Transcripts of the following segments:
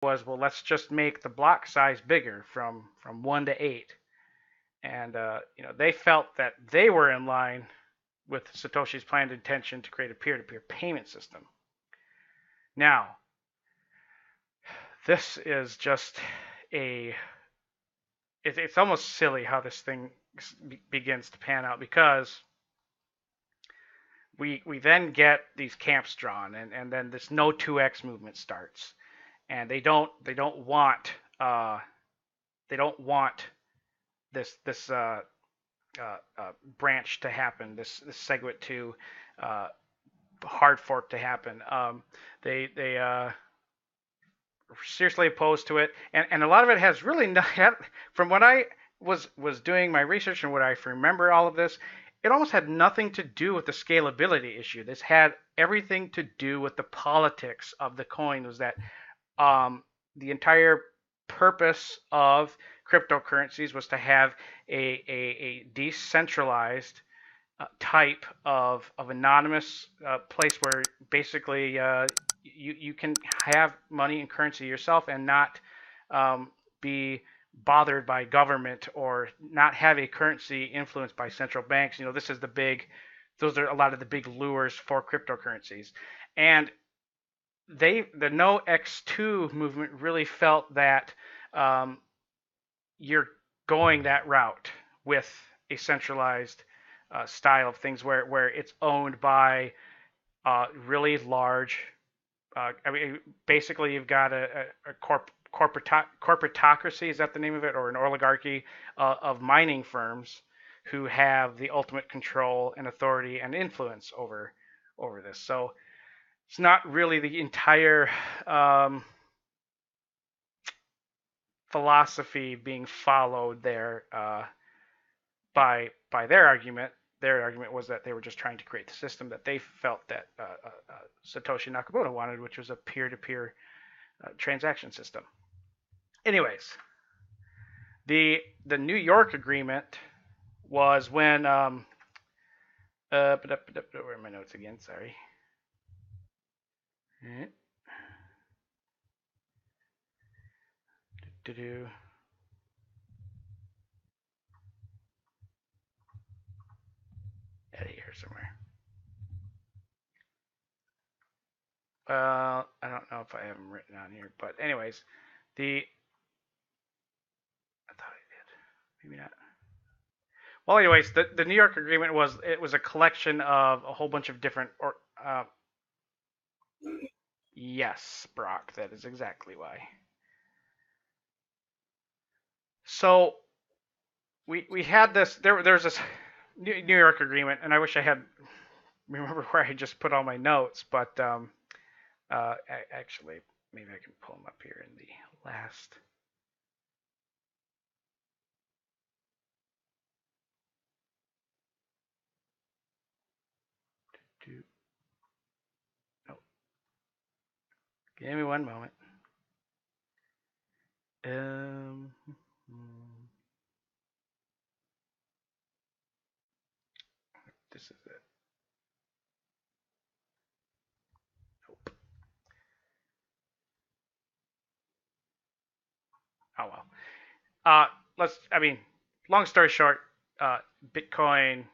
was, well, let's just make the block size bigger from 1 to 8. And they felt that they were in line with Satoshi's planned intention to create a peer-to-peer payment system. Now, this is just it's almost silly how this thing begins to pan out, because we then get these camps drawn, and then this no 2x movement starts, and they don't want this branch to happen, this SegWit 2 hard fork to happen. They seriously opposed to it, and a lot of it has really not, from what I was doing my research and what I remember all of this, it almost had nothing to do with the scalability issue. This had everything to do with the politics of the coin. Was that the entire purpose of cryptocurrencies was to have a decentralized type of anonymous place where basically you can have money and currency yourself and not be bothered by government, or not have a currency influenced by central banks. This is those are a lot of the big lures for cryptocurrencies. And the no X2 movement really felt that you're going that route with a centralized style of things, where it's owned by really large. Basically, you've got a corporatocracy, is that the name of it, or an oligarchy of mining firms who have the ultimate control and authority and influence over this. So it's not really the entire philosophy being followed there by their argument. Their argument was that they were just trying to create the system that they felt that Satoshi Nakamoto wanted, which was a peer-to-peer transaction system. Anyways, the New York agreement was when where are my notes again? Sorry. Out of here somewhere. I don't know if I have them written on here, but anyways, I thought I did. Maybe not. Well, anyways, the New York Agreement was a collection of a whole bunch of different yes, Brock, that is exactly why. So we had this. There's this New York Agreement, and I wish I had remember where I just put all my notes, but actually, maybe I can pull them up here in the last. No, give me one moment. This is it. Nope. Oh well. Long story short, Bitcoin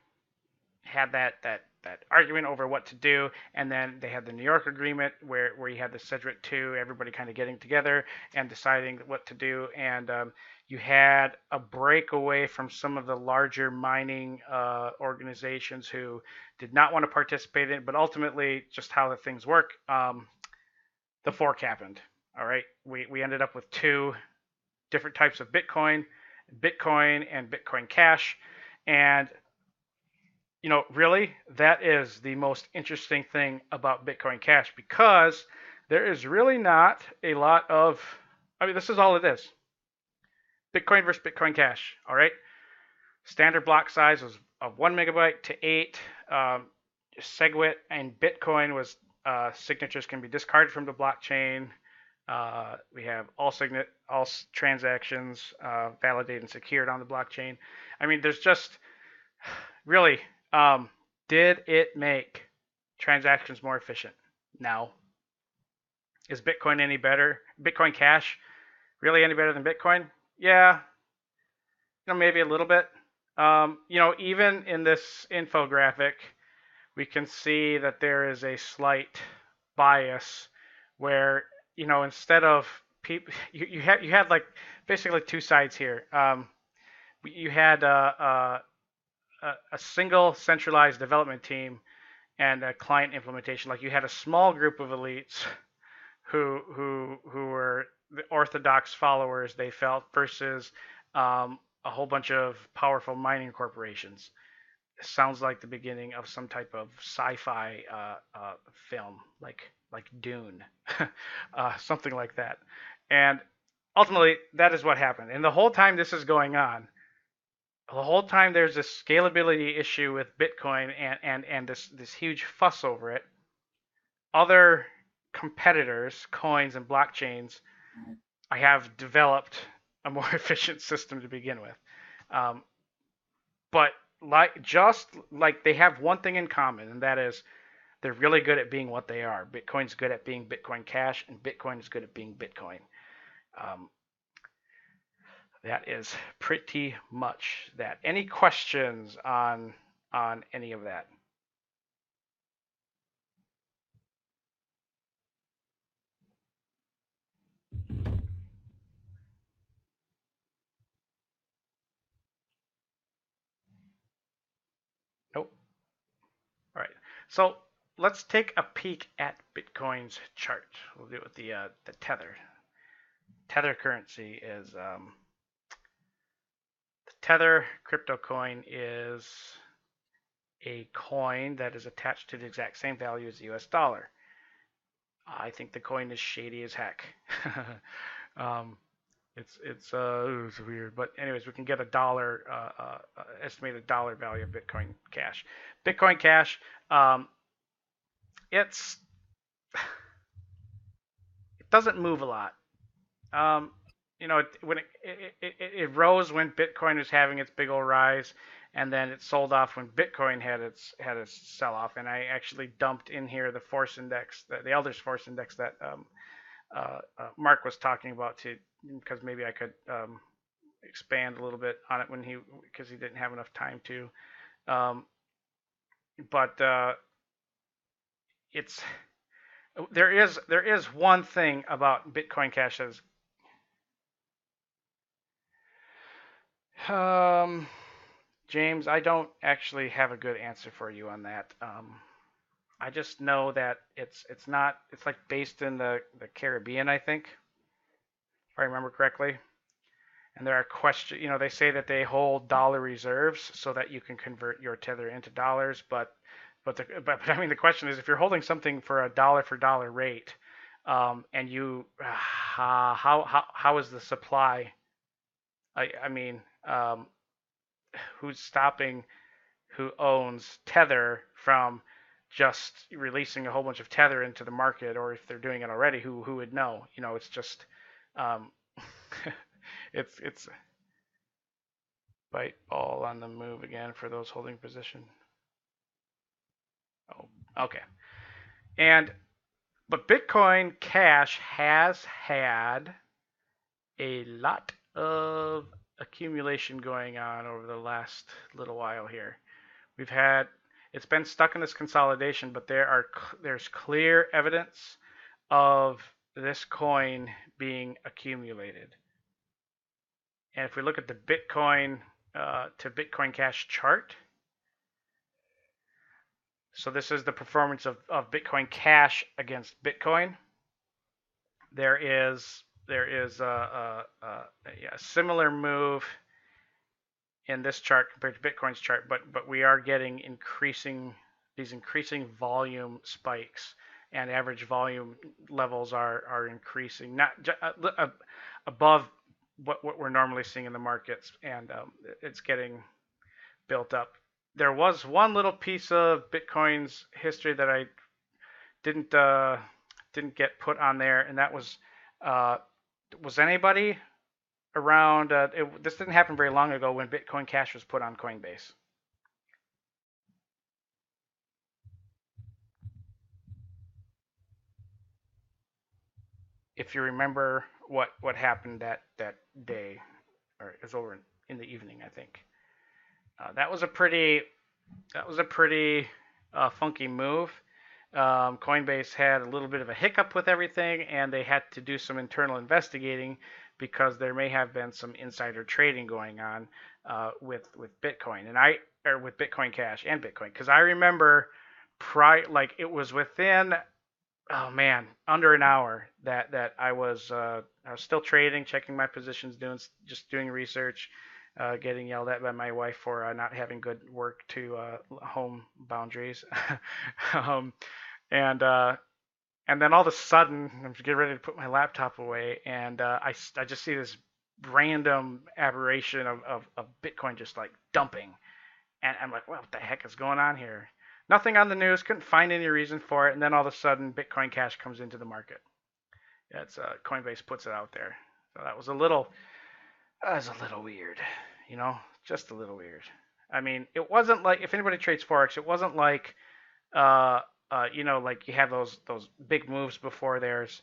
had that argument over what to do, and then they had the New York Agreement where you had the SegWit 2, everybody kind of getting together and deciding what to do, and you had a breakaway from some of the larger mining organizations who did not want to participate in it, but ultimately, just how the things work, the fork happened. All right, we ended up with two different types of Bitcoin and Bitcoin Cash, and really, that is the most interesting thing about Bitcoin Cash, because there is really not a lot of, this is all it is. Bitcoin versus Bitcoin Cash, all right? Standard block size was of 1 megabyte to 8. SegWit and Bitcoin was signatures can be discarded from the blockchain. We have all transactions validated and secured on the blockchain. There's just really, did it make transactions more efficient? No. Is Bitcoin any better? Bitcoin Cash really any better than Bitcoin? Yeah, maybe a little bit. Even in this infographic, we can see that there is a slight bias where instead of people, you had like basically two sides here. You had a single centralized development team and a client implementation. Like you had a small group of elites who were the orthodox followers they felt versus a whole bunch of powerful mining corporations. It sounds like the beginning of some type of sci-fi film, like Dune, something like that. And ultimately, that is what happened. And the whole time this is going on, the whole time there's this scalability issue with Bitcoin and this huge fuss over it. Other competitors, coins and blockchains, I have developed a more efficient system to begin with. Um, but just like they have one thing in common, and that is they're really good at being what they are. Bitcoin's good at being Bitcoin Cash, and Bitcoin is good at being Bitcoin. Um, that is pretty much that. Any questions on any of that? Nope. All right. So let's take a peek at Bitcoin's chart. We'll do it with the tether. Tether currency is the tether crypto coin is a coin that is attached to the exact same value as the US dollar. I think the coin is shady as heck. um, it's weird, but anyways, we can get a dollar estimated dollar value of Bitcoin Cash. Bitcoin Cash, it's it doesn't move a lot. Um, when it rose when Bitcoin was having its big old rise, and then it sold off when Bitcoin had its sell off. And I actually dumped in here the force index, the Elders force index that Mark was talking about too, because maybe I could expand a little bit on it because he didn't have enough time to. Um, but it's there is one thing about Bitcoin Cash that is James, I don't actually have a good answer for you on that. I just know that it's not it's like based in the Caribbean, I think, if I remember correctly. And there are questions, they say that they hold dollar reserves so that you can convert your tether into dollars, but I mean the question is if you're holding something for a dollar for dollar rate, and how is the supply? I mean, who's stopping who owns Tether from just releasing a whole bunch of Tether into the market, or if they're doing it already, who would know? It's just um, it's bite all on the move again for those holding position. Oh, okay. And but Bitcoin Cash has had a lot of accumulation going on over the last little while here. We've had it's been stuck in this consolidation, but there's clear evidence of this coin being accumulated. And if we look at the Bitcoin to Bitcoin Cash chart, so this is the performance of Bitcoin Cash against Bitcoin. There is a similar move in this chart compared to Bitcoin's chart, but we are getting increasing volume spikes, and average volume levels are increasing, not above what we're normally seeing in the markets, and it's getting built up. There was one little piece of Bitcoin's history that I didn't get put on there, and that was anybody around? This didn't happen very long ago when Bitcoin Cash was put on Coinbase. if you remember what happened that day, or it was over in the evening, I think. That was a pretty funky move. Coinbase had a little bit of a hiccup with everything, and they had to do some internal investigating because there may have been some insider trading going on with Bitcoin and I or with Bitcoin Cash and Bitcoin, because I remember like it was within, oh man, under an hour that I was still trading, checking my positions, just doing research, getting yelled at by my wife for not having good work to home boundaries, um, and uh, and then all of a sudden I'm getting ready to put my laptop away, and I just see this random aberration of Bitcoin just like dumping, and I'm like, well, what the heck is going on here? Nothing on the news, couldn't find any reason for it, and then all of a sudden Bitcoin Cash comes into the market. It's Coinbase puts it out there, so that was a little weird, you know, just a little weird. I mean, it wasn't like, if anybody trades forex, it wasn't like like you have those big moves before there's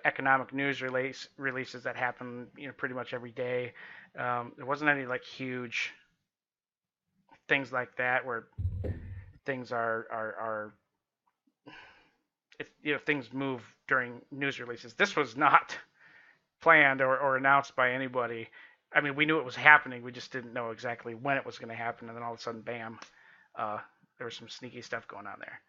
economic news releases that happen pretty much every day. There wasn't any like huge things like that where things are if things move during news releases. This was not planned or announced by anybody. I mean, we knew it was happening. We just didn't know exactly when it was going to happen, and then all of a sudden, bam, uh, there was some sneaky stuff going on there.